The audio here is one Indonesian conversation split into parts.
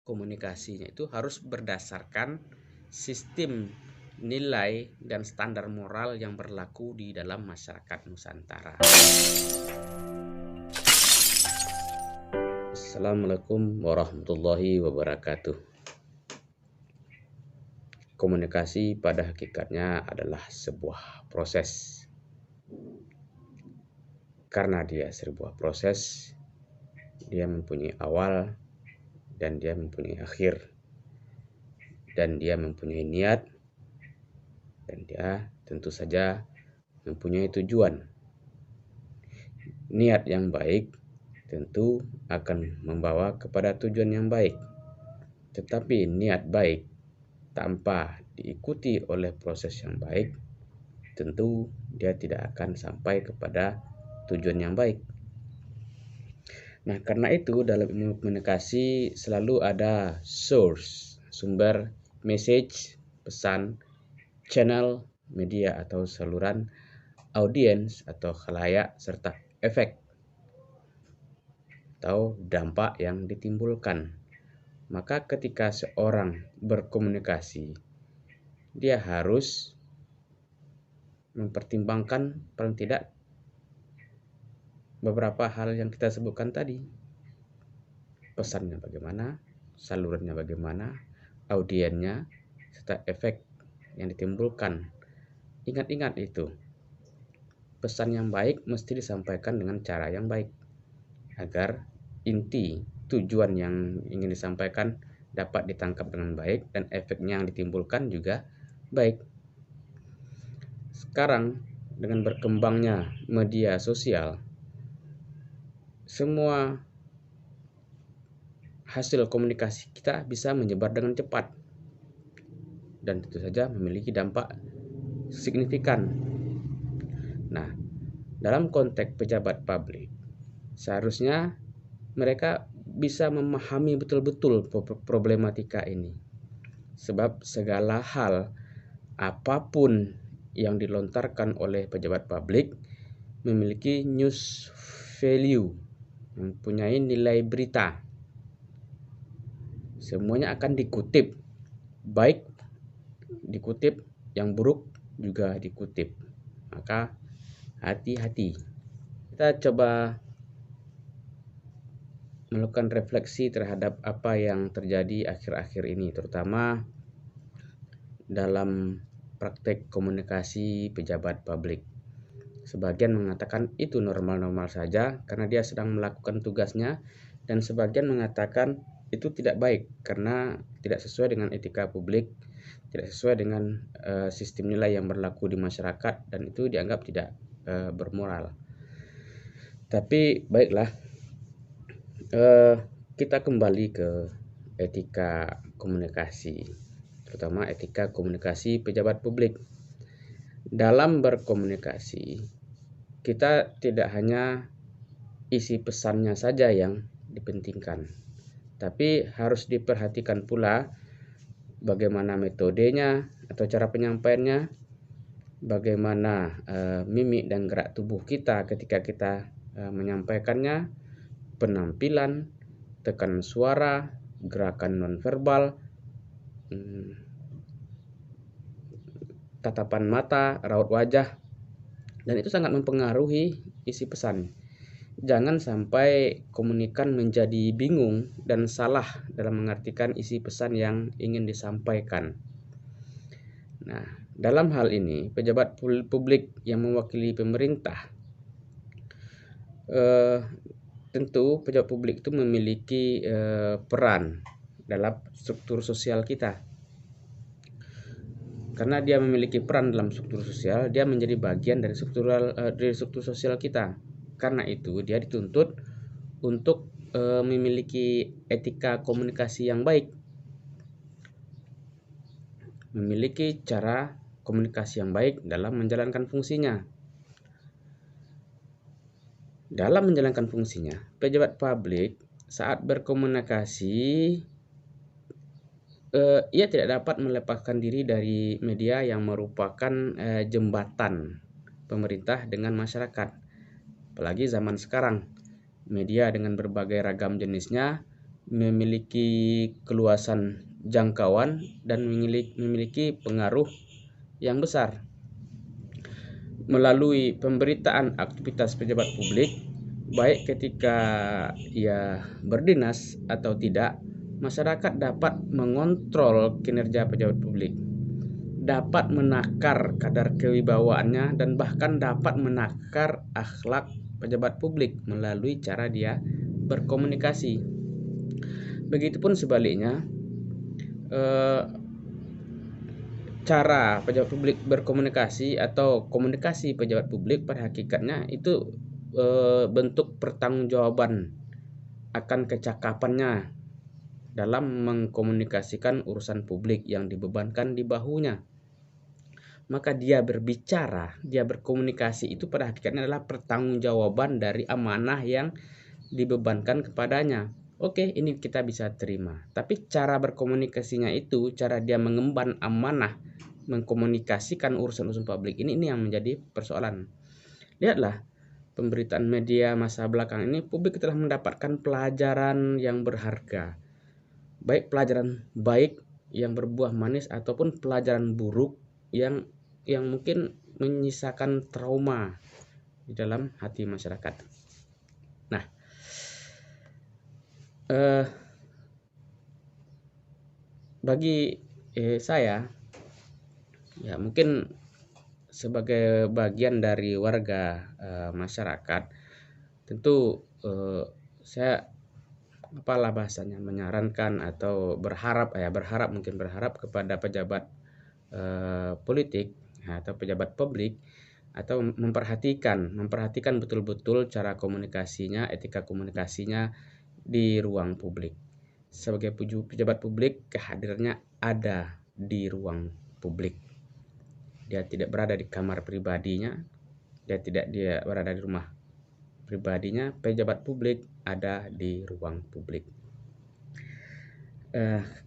komunikasinya itu harus berdasarkan sistem nilai dan standar moral yang berlaku di dalam masyarakat Nusantara. Assalamualaikum warahmatullahi wabarakatuh. Komunikasi pada hakikatnya adalah sebuah proses. Karena dia sebuah proses, dia mempunyai awal dan dia mempunyai akhir, dan dia mempunyai niat, dan dia tentu saja mempunyai tujuan. Niat yang baik tentu akan membawa kepada tujuan yang baik, tetapi niat baik tanpa diikuti oleh proses yang baik, tentu dia tidak akan sampai kepada tujuan yang baik. Nah, karena itu dalam ilmu komunikasi selalu ada source, sumber, message, pesan, channel, media atau saluran, audiens atau khalayak, serta efek atau dampak yang ditimbulkan. Maka ketika seorang berkomunikasi, dia harus mempertimbangkan paling tidak beberapa hal yang kita sebutkan tadi. Pesannya bagaimana, salurannya bagaimana, audiennya, serta efek yang ditimbulkan. Ingat-ingat itu. Pesan yang baik mesti disampaikan dengan cara yang baik, agar inti tujuan yang ingin disampaikan dapat ditangkap dengan baik dan efeknya yang ditimbulkan juga baik. Sekarang dengan berkembangnya media sosial, semua hasil komunikasi kita bisa menyebar dengan cepat dan tentu saja memiliki dampak signifikan. Nah, dalam konteks pejabat publik, seharusnya mereka bisa memahami betul-betul problematika ini. Sebab segala hal, apapun yang dilontarkan oleh pejabat publik memiliki news value, mempunyai nilai berita. Semuanya akan dikutip, baik dikutip, yang buruk juga dikutip. Maka hati-hati. Kita coba melakukan refleksi terhadap apa yang terjadi akhir-akhir ini, terutama dalam praktek komunikasi pejabat publik. Sebagian mengatakan itu normal-normal saja karena dia sedang melakukan tugasnya, dan sebagian mengatakan itu tidak baik karena tidak sesuai dengan etika publik, tidak sesuai dengan sistem nilai yang berlaku di masyarakat, dan itu dianggap tidak bermoral. Tapi baiklah, kita kembali ke etika komunikasi, terutama etika komunikasi pejabat publik. Dalam berkomunikasi, kita tidak hanya isi pesannya saja yang dipentingkan, tapi harus diperhatikan pula bagaimana metodenya atau cara penyampaiannya, bagaimana mimik dan gerak tubuh kita ketika kita menyampaikannya, penampilan, tekanan suara, gerakan nonverbal, tatapan mata, raut wajah, dan itu sangat mempengaruhi isi pesan. Jangan sampai komunikan menjadi bingung dan salah dalam mengartikan isi pesan yang ingin disampaikan. Nah, dalam hal ini pejabat publik yang mewakili pemerintah, tentu pejabat publik itu memiliki peran dalam struktur sosial kita. Karena dia memiliki peran dalam struktur sosial, dia menjadi bagian dari struktur sosial kita. Karena itu dia dituntut untuk memiliki etika komunikasi yang baik, memiliki cara komunikasi yang baik dalam menjalankan fungsinya. Dalam menjalankan fungsinya, pejabat publik saat berkomunikasi, ia tidak dapat melepaskan diri dari media yang merupakan jembatan pemerintah dengan masyarakat. Apalagi zaman sekarang, media dengan berbagai ragam jenisnya memiliki keluasan jangkauan dan memiliki pengaruh yang besar. Melalui pemberitaan aktivitas pejabat publik, baik ketika ia berdinas atau tidak, masyarakat dapat mengontrol kinerja pejabat publik, dapat menakar kadar kewibawaannya, dan bahkan dapat menakar akhlak pejabat publik melalui cara dia berkomunikasi. Begitupun sebaliknya, eh, cara pejabat publik berkomunikasi atau komunikasi pejabat publik pada hakikatnya itu bentuk pertanggungjawaban akan kecakapannya dalam mengkomunikasikan urusan publik yang dibebankan di bahunya. Maka dia berbicara, dia berkomunikasi itu pada hakikatnya adalah pertanggungjawaban dari amanah yang dibebankan kepadanya. Oke, ini kita bisa terima. Tapi cara berkomunikasinya itu, cara dia mengemban amanah mengkomunikasikan urusan-urusan publik ini yang menjadi persoalan. Lihatlah pemberitaan media masa belakang ini, publik telah mendapatkan pelajaran yang berharga, baik pelajaran baik yang berbuah manis ataupun pelajaran buruk yang mungkin menyisakan trauma di dalam hati masyarakat. Nah, bagi saya, ya mungkin sebagai bagian dari warga masyarakat, tentu saya apalah bahasanya, menyarankan atau berharap kepada pejabat politik atau pejabat publik, atau memperhatikan betul-betul cara komunikasinya, etika komunikasinya di ruang publik. Sebagai pejabat publik, kehadirannya ada di ruang publik. Dia tidak berada di kamar pribadinya, dia berada di rumah pribadinya. Pejabat publik ada di ruang publik.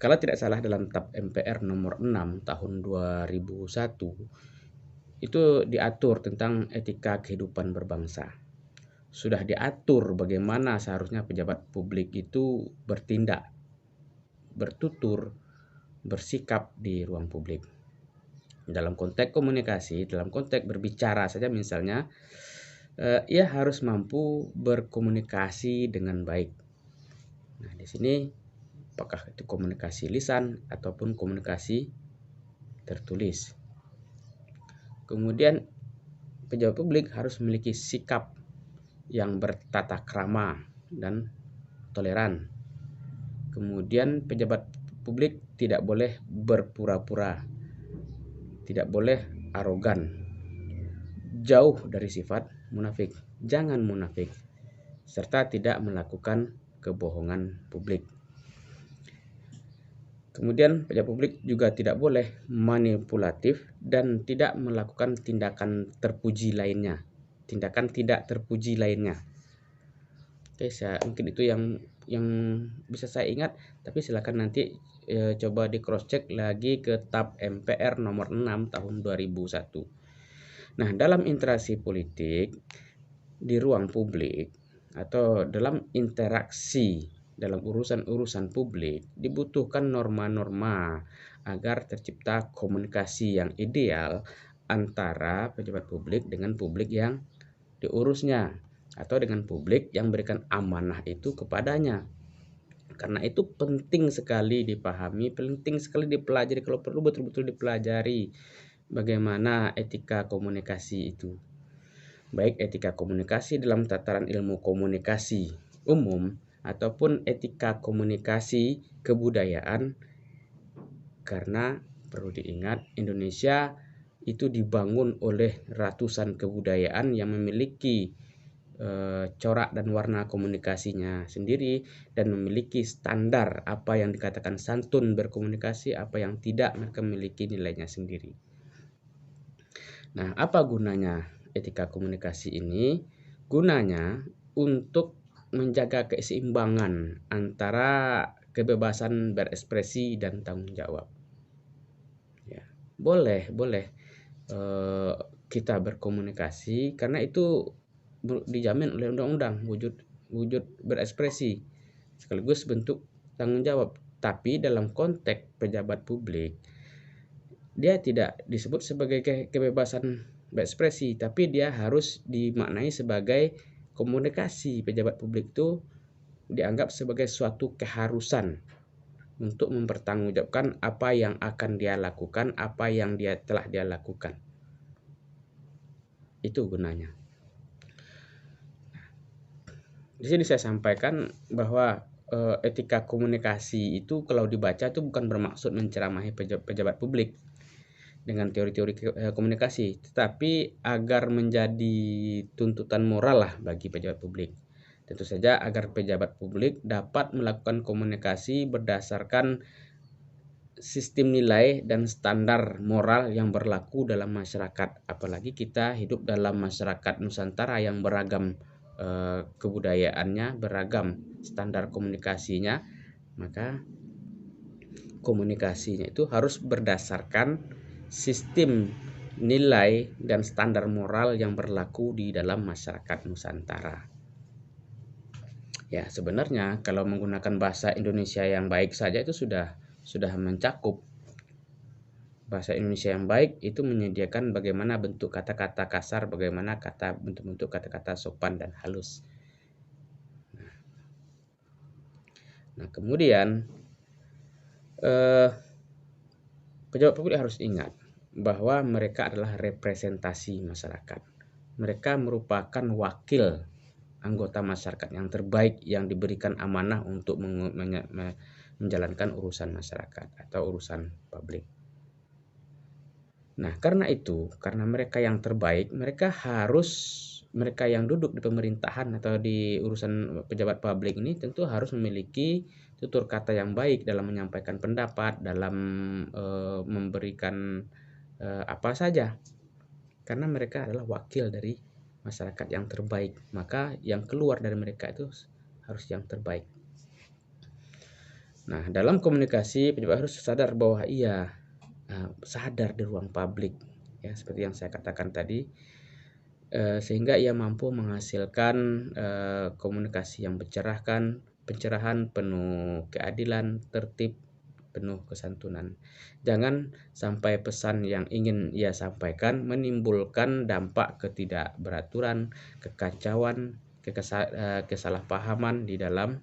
Kalau tidak salah dalam TAP MPR nomor 6 tahun 2001 itu diatur tentang etika kehidupan berbangsa. Sudah diatur bagaimana seharusnya pejabat publik itu bertindak, bertutur, bersikap di ruang publik. Dalam konteks komunikasi, dalam konteks berbicara saja misalnya, ia harus mampu berkomunikasi dengan baik. Nah, di sini apakah itu komunikasi lisan ataupun komunikasi tertulis. Kemudian pejabat publik harus memiliki sikap yang bertata krama dan toleran. Kemudian pejabat publik tidak boleh berpura-pura, tidak boleh arogan, jauh dari sifat munafik, jangan munafik, serta tidak melakukan kebohongan publik. Kemudian pejabat publik juga tidak boleh manipulatif dan tidak melakukan tindakan tidak terpuji lainnya. Oke, mungkin itu yang bisa saya ingat, tapi silakan nanti coba di cross check lagi ke TAP MPR nomor 6 tahun 2001. Nah, dalam interaksi politik di ruang publik atau dalam interaksi dalam urusan-urusan publik dibutuhkan norma-norma agar tercipta komunikasi yang ideal antara pejabat publik dengan publik yang diurusnya atau dengan publik yang berikan amanah itu kepadanya. Karena itu penting sekali dipahami, penting sekali dipelajari, kalau perlu betul-betul dipelajari bagaimana etika komunikasi itu. Baik etika komunikasi dalam tataran ilmu komunikasi umum ataupun etika komunikasi kebudayaan, karena perlu diingat Indonesia itu dibangun oleh ratusan kebudayaan yang memiliki corak dan warna komunikasinya sendiri dan memiliki standar apa yang dikatakan santun berkomunikasi, apa yang tidak, mereka memiliki nilainya sendiri. Nah, apa gunanya etika komunikasi ini? Gunanya untuk menjaga keseimbangan antara kebebasan berekspresi dan tanggung jawab. Ya, boleh kita berkomunikasi karena itu dijamin oleh undang-undang, wujud berekspresi. sekaligus bentuk tanggung jawab. Tapi dalam konteks pejabat publik, dia tidak disebut sebagai kebebasan berekspresi, tapi dia harus dimaknai sebagai komunikasi. Pejabat publik itu dianggap sebagai suatu keharusan untuk mempertanggungjawabkan apa yang akan dia lakukan, apa yang telah dia lakukan. Itu gunanya. Di sini saya sampaikan bahwa etika komunikasi itu kalau dibaca itu bukan bermaksud menceramahi pejabat publik dengan teori-teori komunikasi, tetapi agar menjadi tuntutan moral lah bagi pejabat publik. Tentu saja agar pejabat publik dapat melakukan komunikasi berdasarkan sistem nilai dan standar moral yang berlaku dalam masyarakat. Apalagi kita hidup dalam masyarakat Nusantara yang beragam kebudayaannya, beragam standar komunikasinya, maka komunikasinya itu harus berdasarkan sistem nilai dan standar moral yang berlaku di dalam masyarakat Nusantara. Ya, sebenarnya kalau menggunakan bahasa Indonesia yang baik saja itu sudah mencakup. Bahasa Indonesia yang baik itu menyediakan bagaimana bentuk kata-kata kasar, bagaimana bentuk-bentuk kata-kata sopan dan halus. Nah, kemudian pejabat publik harus ingat bahwa mereka adalah representasi masyarakat. Mereka merupakan wakil anggota masyarakat yang terbaik yang diberikan amanah untuk menjalankan urusan masyarakat atau urusan publik. Nah, karena mereka yang terbaik, mereka yang duduk di pemerintahan atau di urusan pejabat publik ini tentu harus memiliki tutur kata yang baik dalam menyampaikan pendapat, dalam memberikan apa saja. Karena mereka adalah wakil dari masyarakat yang terbaik, maka yang keluar dari mereka itu harus yang terbaik. Nah, dalam komunikasi pejabat harus sadar bahwa ia sadar di ruang publik, ya seperti yang saya katakan tadi, sehingga ia mampu menghasilkan komunikasi yang pencerahan, penuh keadilan, tertib, penuh kesantunan. Jangan sampai pesan yang ingin ia sampaikan menimbulkan dampak ketidakberaturan, kekacauan, kesalahpahaman di dalam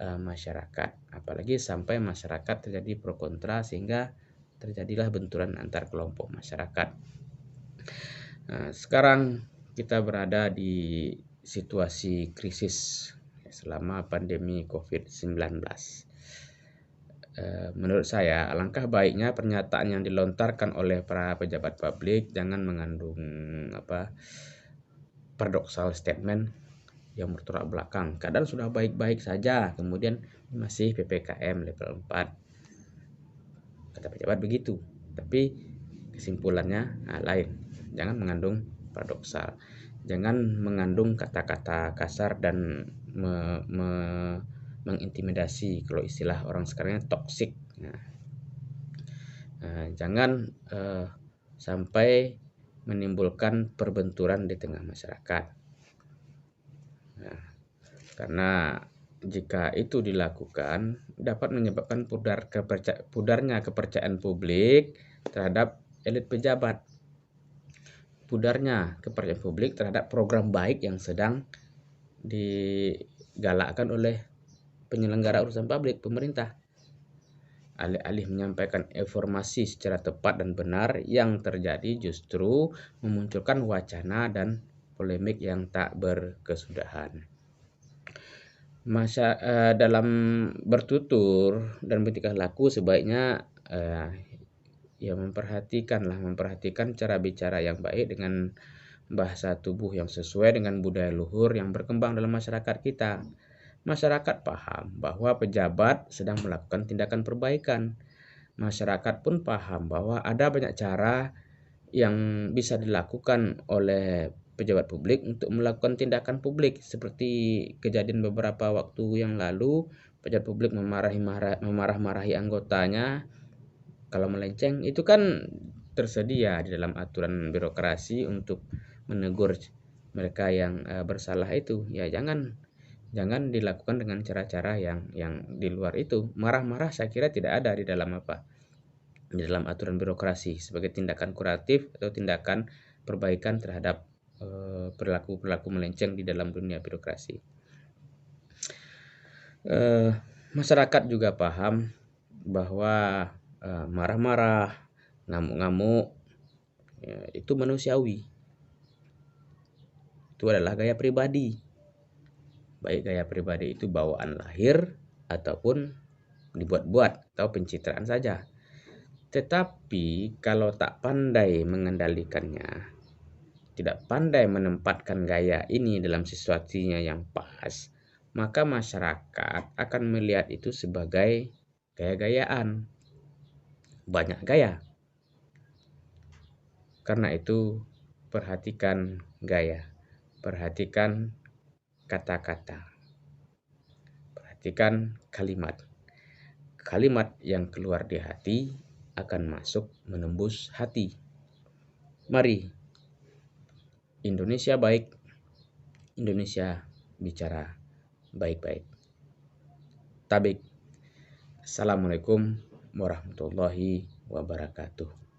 masyarakat. Apalagi sampai masyarakat terjadi pro kontra sehingga terjadilah benturan antar kelompok masyarakat. Nah, sekarang kita berada di situasi krisis selama pandemi COVID-19. Menurut saya, alangkah baiknya pernyataan yang dilontarkan oleh para pejabat publik jangan mengandung paradoksal statement yang bertolak belakang. Kadang sudah baik-baik saja, kemudian masih PPKM level 4. Kata pejabat begitu, tapi kesimpulannya lain. Jangan mengandung paradoksal. Jangan mengandung kata-kata kasar dan mengintimidasi, kalau istilah orang sekarang toksik. Jangan sampai menimbulkan perbenturan di tengah masyarakat. Karena jika itu dilakukan dapat menyebabkan pudarnya kepercayaan publik terhadap elit pejabat, pudarnya kepercayaan publik terhadap program baik yang sedang digalakkan oleh penyelenggara urusan publik, pemerintah. Alih-alih menyampaikan informasi secara tepat dan benar, yang terjadi justru memunculkan wacana dan polemik yang tak berkesudahan. Dalam bertutur dan bertingkah laku sebaiknya memperhatikan cara bicara yang baik dengan bahasa tubuh yang sesuai dengan budaya luhur yang berkembang dalam masyarakat kita. Masyarakat paham bahwa pejabat sedang melakukan tindakan perbaikan. Masyarakat pun paham bahwa ada banyak cara yang bisa dilakukan oleh pejabat publik untuk melakukan tindakan publik, seperti kejadian beberapa waktu yang lalu pejabat publik memarah-marahi anggotanya kalau melenceng. Itu kan tersedia di dalam aturan birokrasi untuk menegur mereka yang bersalah itu. Ya jangan Jangan dilakukan dengan cara-cara yang di luar itu. Marah-marah saya kira tidak ada di dalam di dalam aturan birokrasi sebagai tindakan kuratif atau tindakan perbaikan terhadap perilaku-perilaku melenceng di dalam dunia birokrasi. Masyarakat juga paham bahwa marah-marah, ngamuk-ngamuk itu manusiawi. Itu adalah gaya pribadi. Baik gaya pribadi itu bawaan lahir ataupun dibuat-buat atau pencitraan saja. Tetapi kalau tak pandai mengendalikannya, tidak pandai menempatkan gaya ini dalam situasinya yang pas, maka masyarakat akan melihat itu sebagai gaya-gayaan. Banyak gaya. Karena itu perhatikan gaya, perhatikan kata-kata, perhatikan kalimat. Kalimat yang keluar di hati akan masuk menembus hati. Mari, Indonesia baik, Indonesia bicara baik-baik. Tabik. Assalamualaikum warahmatullahi wabarakatuh.